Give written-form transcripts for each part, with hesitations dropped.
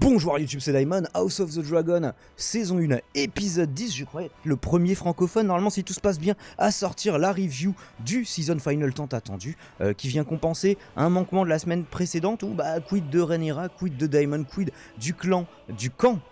Bonjour YouTube, c'est Daimon, House of the Dragon, saison 1, épisode 10, je crois, le premier francophone, normalement si tout se passe bien, à sortir la review du season final tant attendu, qui vient compenser un manquement de la semaine précédente, où quid de Rhaenyra, quid de Daemon, quid du camp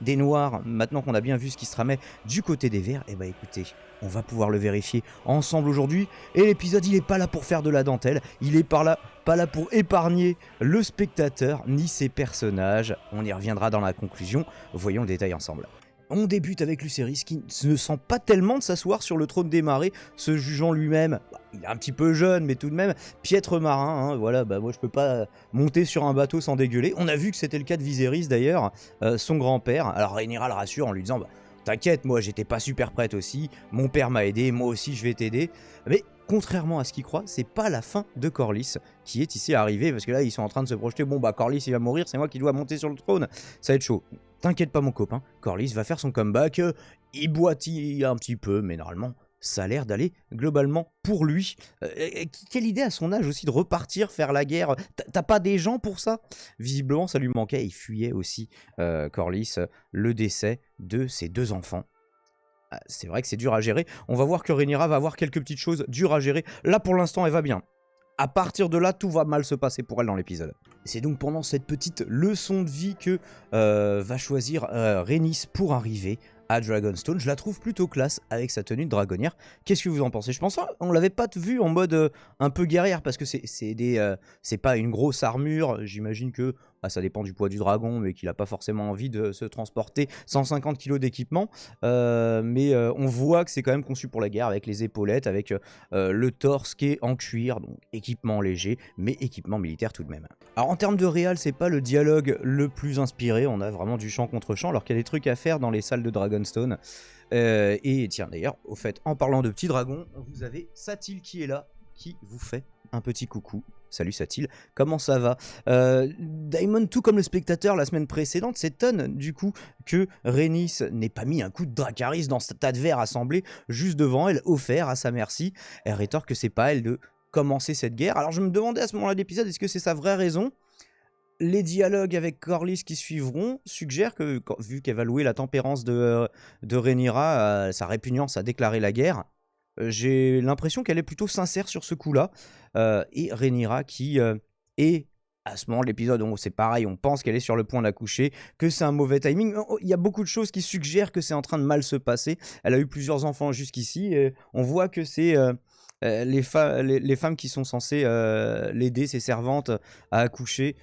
des Noirs, maintenant qu'on a bien vu ce qui se tramait du côté des Verts, et écoutez, on va pouvoir le vérifier ensemble aujourd'hui, et l'épisode il est pas là pour faire de la dentelle, il est pas là pour épargner le spectateur ni ses personnages. On y reviendra dans la conclusion, voyons le détail ensemble. On débute avec Lucerys qui ne sent pas tellement de s'asseoir sur le trône des marais, se jugeant lui-même, il est un petit peu jeune mais tout de même piètre marin, hein, voilà, moi je peux pas monter sur un bateau sans dégueuler. On a vu que c'était le cas de Viserys d'ailleurs, son grand-père. Alors Rhaenyra le rassure en lui disant t'inquiète, moi j'étais pas super prête aussi, mon père m'a aidé, moi aussi je vais t'aider. Mais contrairement à ce qu'il croit, c'est pas la fin de Corlys qui est ici arrivé, parce que là ils sont en train de se projeter, Corlys il va mourir, c'est moi qui dois monter sur le trône, ça va être chaud. T'inquiète pas mon copain, Corlys va faire son comeback, il boitille un petit peu, mais normalement ça a l'air d'aller globalement pour lui. Quelle idée à son âge aussi de repartir faire la guerre, t'as pas des gens pour ça? Visiblement ça lui manquait, il fuyait aussi Corlys, le décès de ses deux enfants. C'est vrai que c'est dur à gérer, on va voir que Rhaenyra va avoir quelques petites choses dures à gérer, là pour l'instant elle va bien. À partir de là, tout va mal se passer pour elle dans l'épisode. C'est donc pendant cette petite leçon de vie que va choisir Rhaenys pour arriver à Dragonstone. Je la trouve plutôt classe avec sa tenue de dragonnière. Qu'est-ce que vous en pensez? Je pense qu'on l'avait pas vu en mode un peu guerrière, parce que c'est pas une grosse armure. J'imagine que ça dépend du poids du dragon, mais qu'il n'a pas forcément envie de se transporter 150 kg d'équipement. Mais on voit que c'est quand même conçu pour la guerre, avec les épaulettes, avec le torse qui est en cuir, donc équipement léger, mais équipement militaire tout de même. Alors en termes de réal, c'est pas le dialogue le plus inspiré, on a vraiment du chant contre chant, alors qu'il y a des trucs à faire dans les salles de Dragonstone. Et tiens d'ailleurs, au fait, en parlant de petits dragons, vous avez Satyl qui est là, qui vous fait un petit coucou. Salut Satyl, comment ça va? Daemon, tout comme le spectateur la semaine précédente, s'étonne du coup que Rhaenys n'ait pas mis un coup de Dracarys dans ce tas de verres assemblés juste devant elle, offert à sa merci. Elle rétorque que c'est pas elle de commencer cette guerre. Alors je me demandais à ce moment-là d'épisode, est-ce que c'est sa vraie raison? Les dialogues avec Corlys qui suivront suggèrent que, vu qu'elle va louer la tempérance de Rhaenyra, sa répugnance à déclarer la guerre, j'ai l'impression qu'elle est plutôt sincère sur ce coup-là. Et Rhaenyra qui est, à ce moment de l'épisode, c'est pareil, on pense qu'elle est sur le point d'accoucher, que c'est un mauvais timing. Il y a beaucoup de choses qui suggèrent que c'est en train de mal se passer. Elle a eu plusieurs enfants jusqu'ici, et on voit que c'est les femmes qui sont censées l'aider, ses servantes, à accoucher,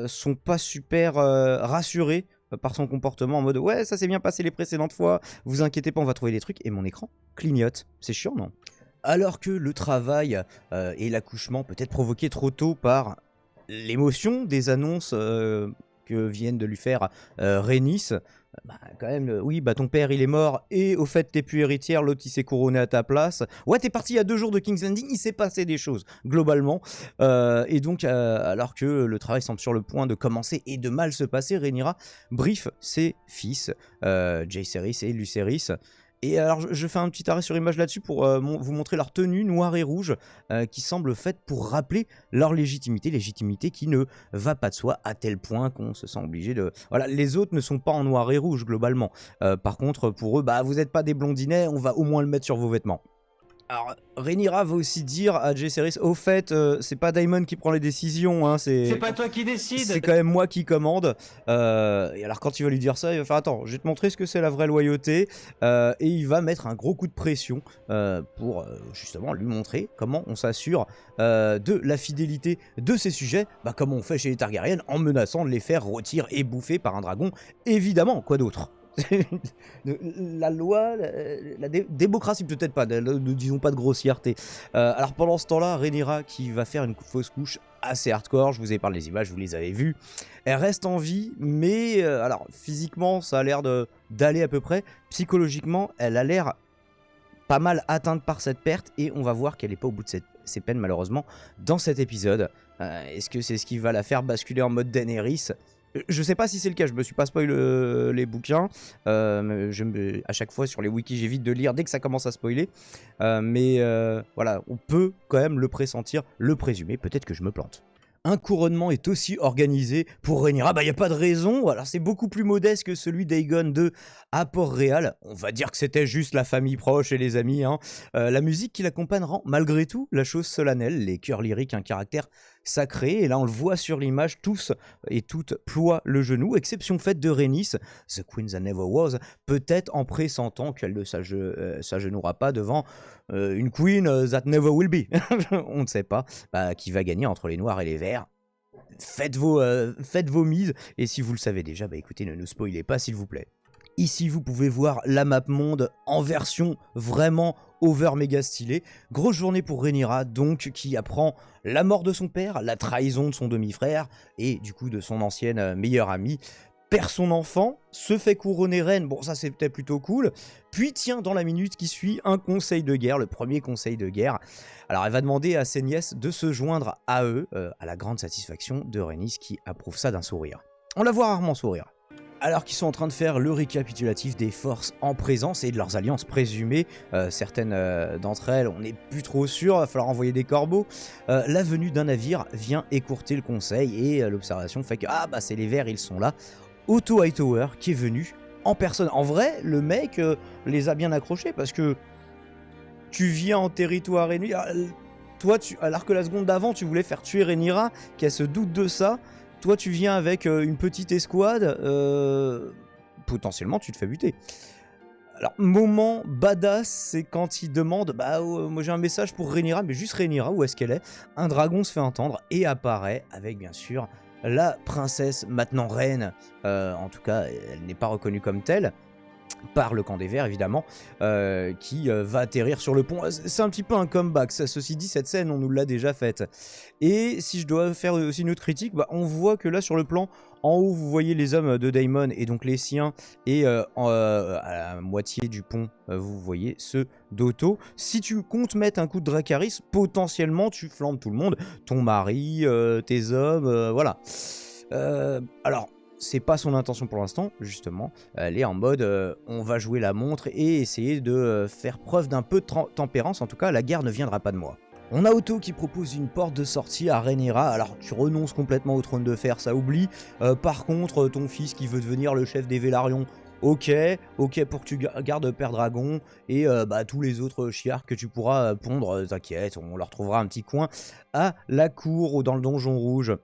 sont pas super rassurées par son comportement, en mode ouais ça s'est bien passé les précédentes fois, vous inquiétez pas on va trouver des trucs, et mon écran clignote, c'est chiant non? Alors que le travail et l'accouchement peut être provoqué trop tôt par l'émotion des annonces que viennent de lui faire Rhaenys, quand même, oui, ton père il est mort, et au fait t'es plus héritière, l'autre il s'est couronné à ta place. Ouais, t'es parti il y a 2 jours de King's Landing, il s'est passé des choses, globalement. Et donc, alors que le travail semble sur le point de commencer et de mal se passer, Rhaenyra brief ses fils, Jaehaerys et Lucerys. Et alors je fais un petit arrêt sur image là-dessus pour vous montrer leur tenue noire et rouge qui semble faite pour rappeler leur légitimité qui ne va pas de soi à tel point qu'on se sent obligé de... Voilà, les autres ne sont pas en noir et rouge globalement. Par contre pour eux, vous n'êtes pas des blondinets, on va au moins le mettre sur vos vêtements. Alors, Rhaenyra va aussi dire à Jaehaerys, au fait, c'est pas Daemon qui prend les décisions, hein, c'est pas toi qui décide. C'est quand même moi qui commande. Et alors quand il va lui dire ça, il va faire attends, je vais te montrer ce que c'est la vraie loyauté. Et il va mettre un gros coup de pression pour justement lui montrer comment on s'assure de la fidélité de ses sujets, comme on fait chez les Targaryens, en menaçant de les faire rôtir et bouffer par un dragon. Évidemment, quoi d'autre? La loi, la démocratie peut-être pas, ne disons pas de grossièreté. Alors pendant ce temps-là, Rhaenyra qui va faire une fausse couche assez hardcore, je vous ai parlé des images, vous les avez vues. Elle reste en vie, mais alors physiquement ça a l'air d'aller à peu près. Psychologiquement, elle a l'air pas mal atteinte par cette perte, et on va voir qu'elle n'est pas au bout de ses peines malheureusement dans cet épisode. Est-ce que c'est ce qui va la faire basculer en mode Daenerys? Je sais pas si c'est le cas, je me suis pas spoil les bouquins, à chaque fois sur les wikis j'évite de lire dès que ça commence à spoiler, mais voilà, on peut quand même le pressentir, le présumer, peut-être que je me plante. Un couronnement est aussi organisé pour Rhaenyra. Bah, il n'y a pas de raison. Alors, c'est beaucoup plus modeste que celui d'Aegon II à Port-Réal. On va dire que c'était juste la famille proche et les amis, hein. La musique qui l'accompagne rend malgré tout la chose solennelle. Les chœurs lyriques, un caractère sacré. Et là, on le voit sur l'image, tous et toutes ploient le genou. Exception faite de Rhaenys, The Queen That Never Was, peut-être en pressentant qu'elle ne s'agenouillera pas devant une Queen That Never Will Be. On ne sait pas qui va gagner entre les noirs et les verts. Faites vos mises, et si vous le savez déjà, écoutez, ne nous spoilez pas s'il vous plaît. Ici, vous pouvez voir la map monde en version vraiment over méga stylée. Grosse journée pour Rhaenyra, donc, qui apprend la mort de son père, la trahison de son demi-frère, et du coup de son ancienne meilleure amie. Perd son enfant, se fait couronner reine, bon ça c'était plutôt cool, puis tient dans la minute qui suit un conseil de guerre, le premier conseil de guerre. Alors elle va demander à ses nièces de se joindre à eux, à la grande satisfaction de Rhaenys qui approuve ça d'un sourire. On la voit rarement sourire. Alors qu'ils sont en train de faire le récapitulatif des forces en présence et de leurs alliances présumées, certaines d'entre elles, on n'est plus trop sûr, il va falloir envoyer des corbeaux. La venue d'un navire vient écourter le conseil et l'observation fait que c'est les Verts, ils sont là. Otto Hightower qui est venu en personne. En vrai, le mec les a bien accrochés parce que tu viens en territoire ennemi. Toi, alors que la seconde d'avant, tu voulais faire tuer Rhaenyra, qu'elle se doute de ça. Toi, tu viens avec une petite escouade. Potentiellement, tu te fais buter. Alors, moment badass, c'est quand il demande moi j'ai un message pour Rhaenyra, mais juste Rhaenyra, où est-ce qu'elle est? Un dragon se fait entendre et apparaît avec bien sûr la princesse, maintenant reine, en tout cas elle n'est pas reconnue comme telle, par le camp des Verts évidemment, qui va atterrir sur le pont. C'est un petit peu un comeback, ceci dit cette scène on nous l'a déjà faite. Et si je dois faire aussi une autre critique, on voit que là sur le plan, en haut vous voyez les hommes de Daemon et donc les siens, et à la moitié du pont vous voyez ceux d'Otto. Si tu comptes mettre un coup de Dracarys, potentiellement tu flambes tout le monde, ton mari, tes hommes, voilà. Alors c'est pas son intention pour l'instant, justement. Elle est en mode on va jouer la montre et essayer de faire preuve d'un peu de tempérance. En tout cas, la guerre ne viendra pas de moi. On a Otto qui propose une porte de sortie à Rhaenyra. Alors, tu renonces complètement au trône de fer, ça oublie. Par contre, ton fils qui veut devenir le chef des Vélarions, ok pour que tu gardes Père Dragon et tous les autres chiards que tu pourras pondre, t'inquiète, on leur trouvera un petit coin à la cour ou dans le donjon rouge.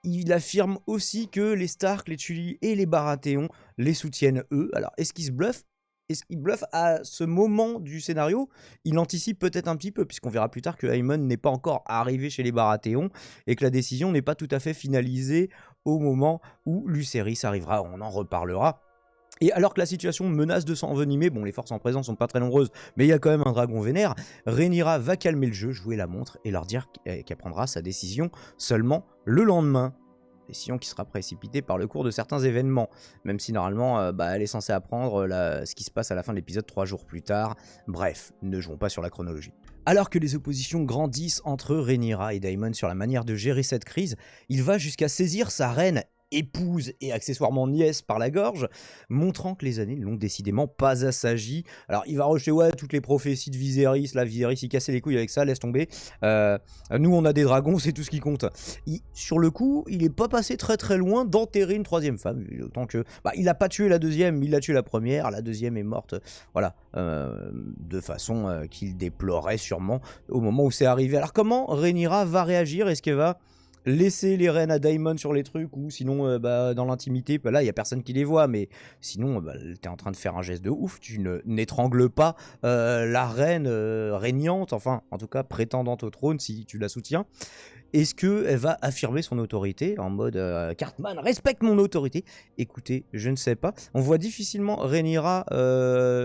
Il affirme aussi que les Stark, les Tully et les Baratheon les soutiennent eux. Alors, est-ce qu'il se bluffe? Est-ce qu'il bluffe à ce moment du scénario? Il anticipe peut-être un petit peu, puisqu'on verra plus tard que Aemon n'est pas encore arrivé chez les Baratheon et que la décision n'est pas tout à fait finalisée au moment où Lucerys arrivera. On en reparlera. Et alors que la situation menace de s'envenimer, bon les forces en présence sont pas très nombreuses, mais il y a quand même un dragon vénère, Rhaenyra va calmer le jeu, jouer la montre et leur dire qu'elle prendra sa décision seulement le lendemain. Décision qui sera précipitée par le cours de certains événements, même si normalement elle est censée apprendre ce qui se passe à la fin de l'épisode 3 jours plus tard. Bref, ne jouons pas sur la chronologie. Alors que les oppositions grandissent entre Rhaenyra et Daemon sur la manière de gérer cette crise, il va jusqu'à saisir sa reine épouse et accessoirement nièce par la gorge, montrant que les années ne l'ont décidément pas assagi. Alors il va rejeter toutes les prophéties de Viserys, là Viserys il cassait les couilles avec ça, laisse tomber. Nous on a des dragons, c'est tout ce qui compte. Sur le coup, il est pas passé très loin d'enterrer une troisième femme, autant que il a pas tué la deuxième, il a tué la première, la deuxième est morte, voilà, de façon qu'il déplorait sûrement au moment où c'est arrivé. Alors comment Rhaenyra va réagir? Est-ce qu'elle va laisser les reines à Daemon sur les trucs ou sinon dans l'intimité, là il y a personne qui les voit, mais sinon t'es en train de faire un geste de ouf, tu n'étrangles pas la reine régnante, enfin en tout cas prétendante au trône si tu la soutiens. Est-ce qu'elle va affirmer son autorité en mode Cartman respecte mon autorité? Écoutez, je ne sais pas. On voit difficilement Rhaenyra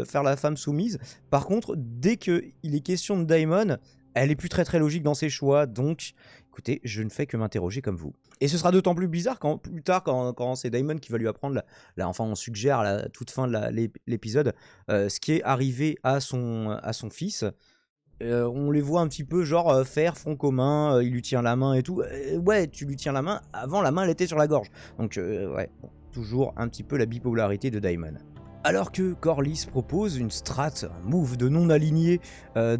faire la femme soumise. Par contre, dès qu'il est question de Daemon, elle est plus très logique dans ses choix, donc écoutez, je ne fais que m'interroger comme vous. Et ce sera d'autant plus bizarre quand plus tard, quand c'est Daemon qui va lui apprendre, enfin on suggère à la toute fin de l'épisode, ce qui est arrivé à son fils. On les voit un petit peu genre faire front commun, il lui tient la main et tout. Ouais, tu lui tiens la main, avant la main elle était sur la gorge. Donc ouais, bon, toujours un petit peu la bipolarité de Daemon. Alors que Corlys propose une strat, un move de non-aligné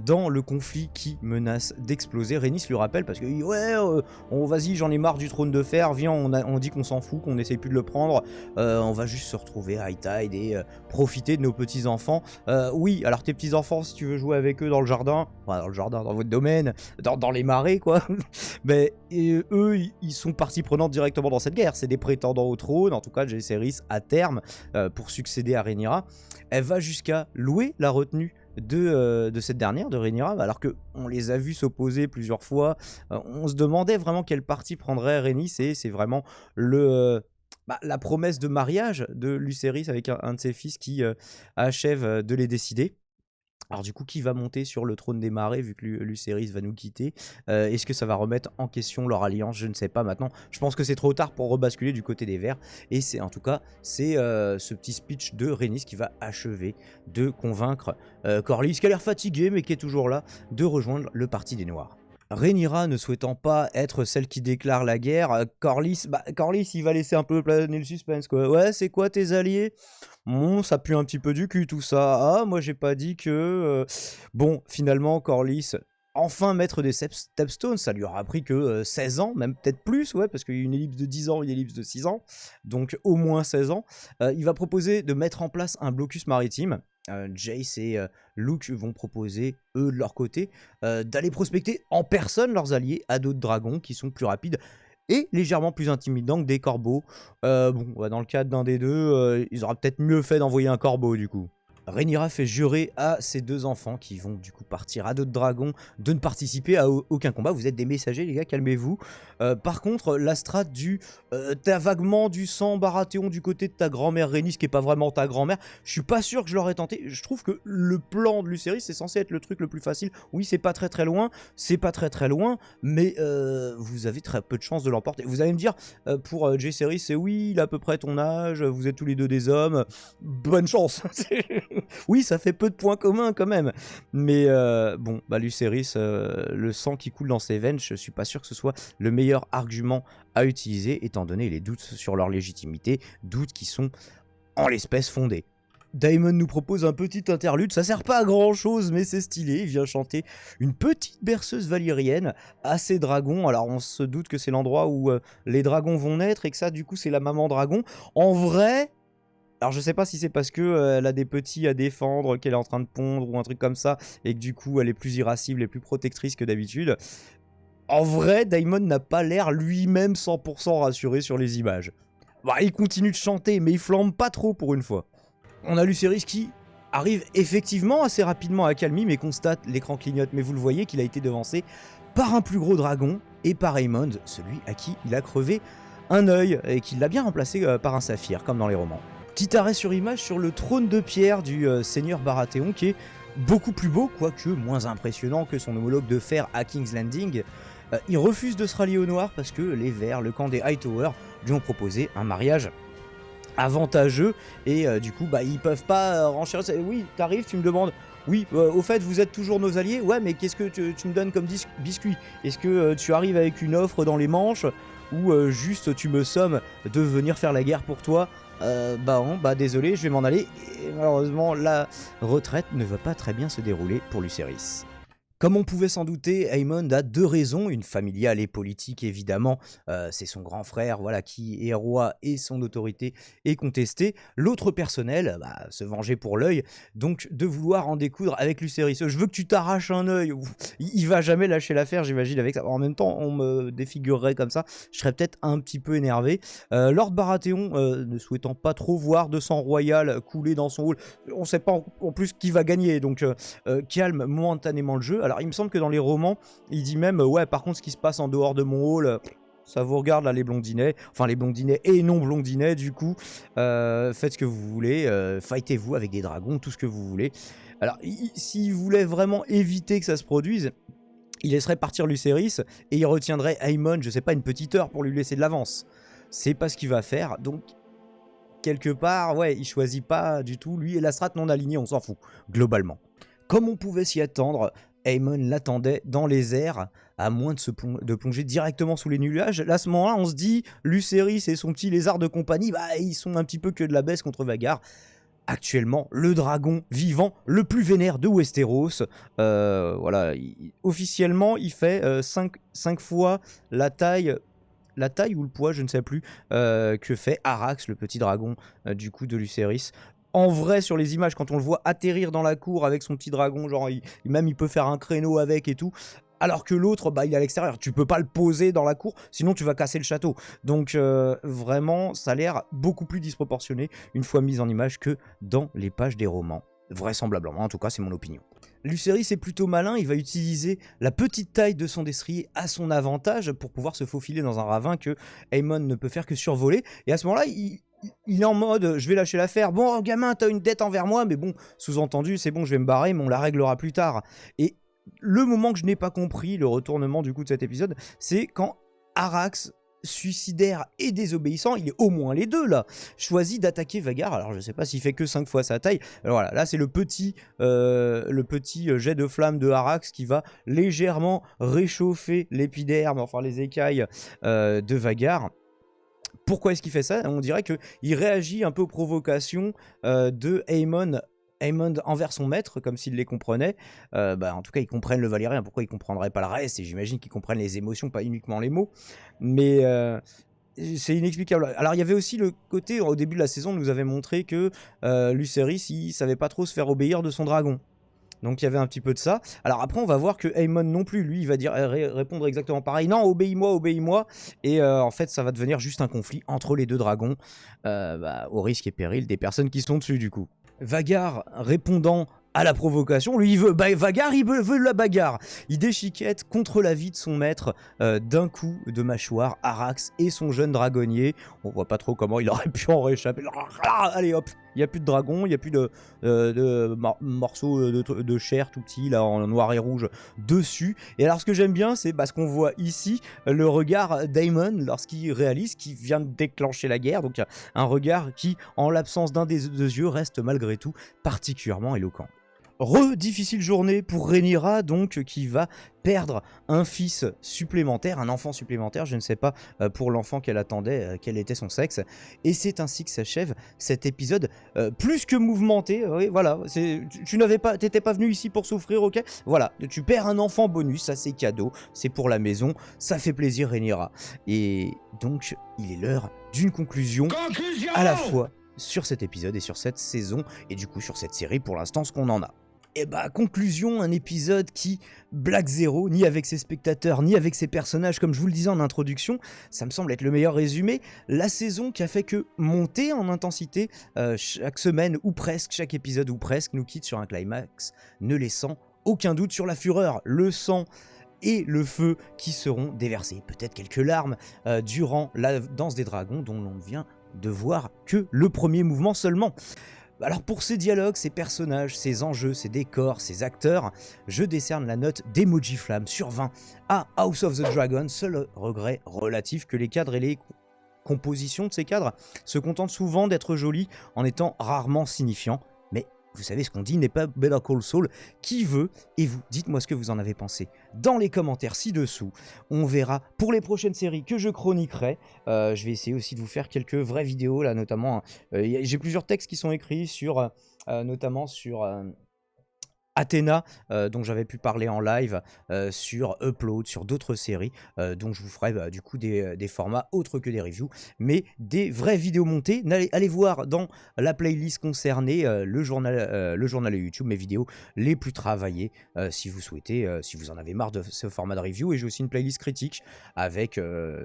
dans le conflit qui menace d'exploser, Rhaenys lui rappelle parce que ouais, vas-y, j'en ai marre du trône de fer, viens, on dit qu'on s'en fout, qu'on essaye plus de le prendre, on va juste se retrouver à High Tide et profiter de nos petits-enfants. Oui, alors tes petits-enfants, si tu veux jouer avec eux dans le jardin, enfin, dans le jardin, dans votre domaine, dans les marais, quoi, mais eux, ils sont partie prenante directement dans cette guerre, c'est des prétendants au trône, en tout cas Jaehaerys à terme, pour succéder à Rhaenyra. Elle va jusqu'à louer la retenue de cette dernière, de Rhaenyra, alors qu'on les a vus s'opposer plusieurs fois. On se demandait vraiment quel parti prendrait Rhaenys, et c'est vraiment la promesse de mariage de Lucerys avec un de ses fils qui achève de les décider. Alors du coup, qui va monter sur le trône des marais vu que Lucerys va nous quitter? Est-ce que ça va remettre en question leur alliance? Je ne sais pas maintenant. Je pense que c'est trop tard pour rebasculer du côté des verts. Et c'est en tout cas, c'est ce petit speech de Rhaenys qui va achever de convaincre Corlys, qui a l'air fatigué mais qui est toujours là, de rejoindre le parti des Noirs. Rhaenyra ne souhaitant pas être celle qui déclare la guerre, Corlys, il va laisser un peu planer le suspense, quoi. Ouais, c'est quoi tes alliés? Bon, ça pue un petit peu du cul tout ça. Ah, moi j'ai pas dit que... Bon, finalement, Corlys, enfin maître des stepstones, ça lui aura pris que 16 ans, même peut-être plus, ouais, parce qu'il y a une ellipse de 10 ans, une ellipse de 6 ans, donc au moins 16 ans. Il va proposer de mettre en place un blocus maritime. Jace et Luke vont proposer, eux de leur côté, d'aller prospecter en personne leurs alliés à d'autres dragons qui sont plus rapides et légèrement plus intimidants que des corbeaux. Dans le cadre d'un des deux, ils auraient peut-être mieux fait d'envoyer un corbeau du coup. Rhaenyra fait jurer à ses deux enfants qui vont du coup partir à d'autres dragons de ne participer à aucun combat. Vous êtes des messagers les gars, calmez-vous. Par contre, la strat du t'as vaguement du sang Baratheon du côté de ta grand-mère Rhaenys qui est pas vraiment ta grand-mère, je suis pas sûr que je l'aurais tenté. Je trouve que le plan de Lucerys c'est censé être le truc le plus facile. Oui, c'est pas très loin, mais vous avez très peu de chances de l'emporter. Vous allez me dire, pour Jaehaerys, c'est oui, il a à peu près ton âge, vous êtes tous les deux des hommes, bonne chance. Oui, ça fait peu de points communs quand même. Mais Lucerys, le sang qui coule dans ses veines, je suis pas sûr que ce soit le meilleur argument à utiliser, étant donné les doutes sur leur légitimité, doutes qui sont en l'espèce fondés. Daemon nous propose un petit interlude, ça sert pas à grand chose mais c'est stylé, il vient chanter une petite berceuse valérienne à ses dragons. Alors on se doute que c'est l'endroit où les dragons vont naître et que ça du coup c'est la maman dragon. En vrai... Alors je sais pas si c'est parce que elle a des petits à défendre, qu'elle est en train de pondre ou un truc comme ça, et que du coup elle est plus irascible et plus protectrice que d'habitude. En vrai, Daemon n'a pas l'air lui-même 100% rassuré sur les images. Il continue de chanter, mais il flambe pas trop pour une fois. On a Lucerys qui arrive effectivement assez rapidement à calmer, mais constate l'écran clignote. Mais vous le voyez qu'il a été devancé par un plus gros dragon et par Aemond, celui à qui il a crevé un œil et qui l'a bien remplacé par un saphir, comme dans les romans. Petit arrêt sur image sur le trône de pierre du seigneur Baratheon qui est beaucoup plus beau, quoique moins impressionnant que son homologue de fer à King's Landing. Il refuse de se rallier aux Noirs parce que les Verts, le camp des Hightower, lui ont proposé un mariage avantageux et du coup ils peuvent pas renchérir. Oui, t'arrives, tu me demandes, oui, au fait vous êtes toujours nos alliés, ouais mais qu'est-ce que tu me donnes comme biscuit? Est-ce que tu arrives avec une offre dans les manches ou juste tu me sommes de venir faire la guerre pour toi? Désolé, je vais m'en aller. Et malheureusement, la retraite ne va pas très bien se dérouler pour Lucerys. Comme on pouvait s'en douter, Aemond a deux raisons, une familiale et politique évidemment, c'est son grand frère voilà, qui est roi et son autorité est contestée. L'autre personnel, se venger pour l'œil, donc de vouloir en découdre avec Lucerys. Je veux que tu t'arraches un œil, il va jamais lâcher l'affaire j'imagine avec ça. En même temps on me défigurerait comme ça, je serais peut-être un petit peu énervé. Lord Baratheon, ne souhaitant pas trop voir de sang royal couler dans son hall, on sait pas en plus qui va gagner, donc calme momentanément le jeu. Alors il me semble que dans les romans, il dit même ouais par contre ce qui se passe en dehors de mon hall, ça vous regarde là les blondinets, enfin les blondinets et non blondinets du coup, faites ce que vous voulez, fightez-vous avec des dragons, tout ce que vous voulez. Alors s'il voulait vraiment éviter que ça se produise, il laisserait partir Lucerys et il retiendrait Aemond, je sais pas, une petite heure pour lui laisser de l'avance. C'est pas ce qu'il va faire, donc quelque part, ouais, il choisit pas du tout, lui et la strat non alignée, on s'en fout, globalement. Comme on pouvait s'y attendre, Aemond l'attendait dans les airs, à moins de plonger directement sous les nuages. Là, à ce moment-là, on se dit, Lucerys et son petit lézard de compagnie, ils sont un petit peu que de la baisse contre Vhagar. actuellement le dragon vivant le plus vénère de Westeros. Voilà, officiellement, il fait 5 fois la taille ou le poids, je ne sais plus, que fait Arax, le petit dragon du coup de Lucerys. En vrai, sur les images, quand on le voit atterrir dans la cour avec son petit dragon, genre même il peut faire un créneau avec et tout, alors que l'autre, bah, il est à l'extérieur. Tu peux pas le poser dans la cour, sinon tu vas casser le château. Donc vraiment, ça a l'air beaucoup plus disproportionné une fois mis en image que dans les pages des romans. Vraisemblablement, en tout cas, c'est mon opinion. Lucerys est plutôt malin, il va utiliser la petite taille de son destrier à son avantage pour pouvoir se faufiler dans un ravin que Aemon ne peut faire que survoler. Et à ce moment-là, il est en mode je vais lâcher l'affaire. Bon, gamin, t'as une dette envers moi, mais bon, sous-entendu, c'est bon, je vais me barrer, mais on la réglera plus tard. Et le moment que je n'ai pas compris, le retournement du coup de cet épisode, c'est quand Arax, suicidaire et désobéissant, il est au moins les deux là, choisit d'attaquer Vhagar. Alors je sais pas s'il fait que 5 fois sa taille. Alors voilà, là c'est le petit jet de flamme de Arax qui va légèrement réchauffer l'épiderme, enfin les écailles de Vhagar. Pourquoi est-ce qu'il fait ça? On dirait qu'il réagit un peu aux provocations de Aemon envers son maître, comme s'il les comprenait. En tout cas, ils comprennent le Valérien. Pourquoi ils ne comprendraient pas le reste? Et j'imagine qu'ils comprennent les émotions, pas uniquement les mots. Mais c'est inexplicable. Alors, il y avait aussi le côté, au début de la saison, on nous avait montré que Lucerys, il savait pas trop se faire obéir de son dragon. Donc il y avait un petit peu de ça. Alors après on va voir que Aemon non plus, lui il va dire répondre exactement pareil. Non, obéis-moi, obéis-moi. Et en fait ça va devenir juste un conflit entre les deux dragons, au risque et péril des personnes qui sont dessus du coup. Vhagar répondant à la provocation, lui il veut, Vhagar il veut la bagarre. Il déchiquette contre la vie de son maître d'un coup de mâchoire, Arax et son jeune dragonnier. On voit pas trop comment il aurait pu en réchapper. Allez hop, il n'y a plus de dragon, il n'y a plus de morceaux de chair tout petits là en noir et rouge dessus. Et alors ce que j'aime bien c'est ce qu'on voit ici, le regard d'Aemon lorsqu'il réalise qu'il vient de déclencher la guerre. Donc un regard qui en l'absence d'un des deux yeux reste malgré tout particulièrement éloquent. Difficile journée pour Rhaenyra donc qui va perdre un fils supplémentaire, un enfant supplémentaire, je ne sais pas pour l'enfant qu'elle attendait, quel était son sexe, et c'est ainsi que s'achève cet épisode plus que mouvementé. Oui, voilà, tu t'étais pas venu ici pour souffrir, ok? Voilà, tu perds un enfant bonus, ça c'est cadeau, c'est pour la maison, ça fait plaisir Rhaenyra. Et donc il est l'heure d'une conclusion à la fois sur cet épisode et sur cette saison, et du coup sur cette série pour l'instant ce qu'on en a. Et conclusion, un épisode qui blague zéro, ni avec ses spectateurs, ni avec ses personnages, comme je vous le disais en introduction, ça me semble être le meilleur résumé. La saison qui a fait que monter en intensité, chaque semaine ou presque, chaque épisode ou presque, nous quitte sur un climax, ne laissant aucun doute sur la fureur, le sang et le feu qui seront déversés. Peut-être quelques larmes durant la danse des dragons dont l'on vient de voir que le premier mouvement seulement. Alors pour ces dialogues, ces personnages, ces enjeux, ces décors, ces acteurs, je décerne la note d'Emoji Flamme sur 20 à House of the Dragon, seul regret relatif que les cadres et les compositions de ces cadres se contentent souvent d'être jolis en étant rarement signifiants. Mais vous savez ce qu'on dit n'est pas Better Call Saul qui veut, et vous, dites-moi ce que vous en avez pensé dans les commentaires ci-dessous. On verra pour les prochaines séries que je chroniquerai. Je vais essayer aussi de vous faire quelques vraies vidéos, là notamment, j'ai plusieurs textes qui sont écrits sur, notamment sur Athéna, dont j'avais pu parler en live, sur Upload, sur d'autres séries, dont je vous ferai du coup des formats autres que des reviews, mais des vraies vidéos montées. Allez voir dans la playlist concernée le journal YouTube, mes vidéos les plus travaillées, si vous souhaitez, si vous en avez marre de ce format de review. Et j'ai aussi une playlist critique avec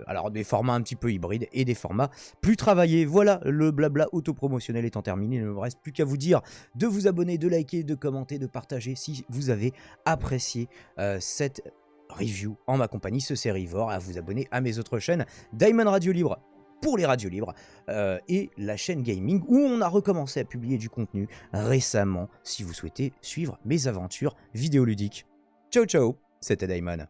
alors des formats un petit peu hybrides et des formats plus travaillés. Voilà, le blabla autopromotionnel étant terminé, il ne me reste plus qu'à vous dire de vous abonner, de liker, de commenter, de partager si vous avez apprécié cette review en ma compagnie, ce Sérivore, à vous abonner à mes autres chaînes, Diamond Radio Libre pour les radios libres et la chaîne Gaming où on a recommencé à publier du contenu récemment si vous souhaitez suivre mes aventures vidéoludiques. Ciao ciao, c'était Daimon.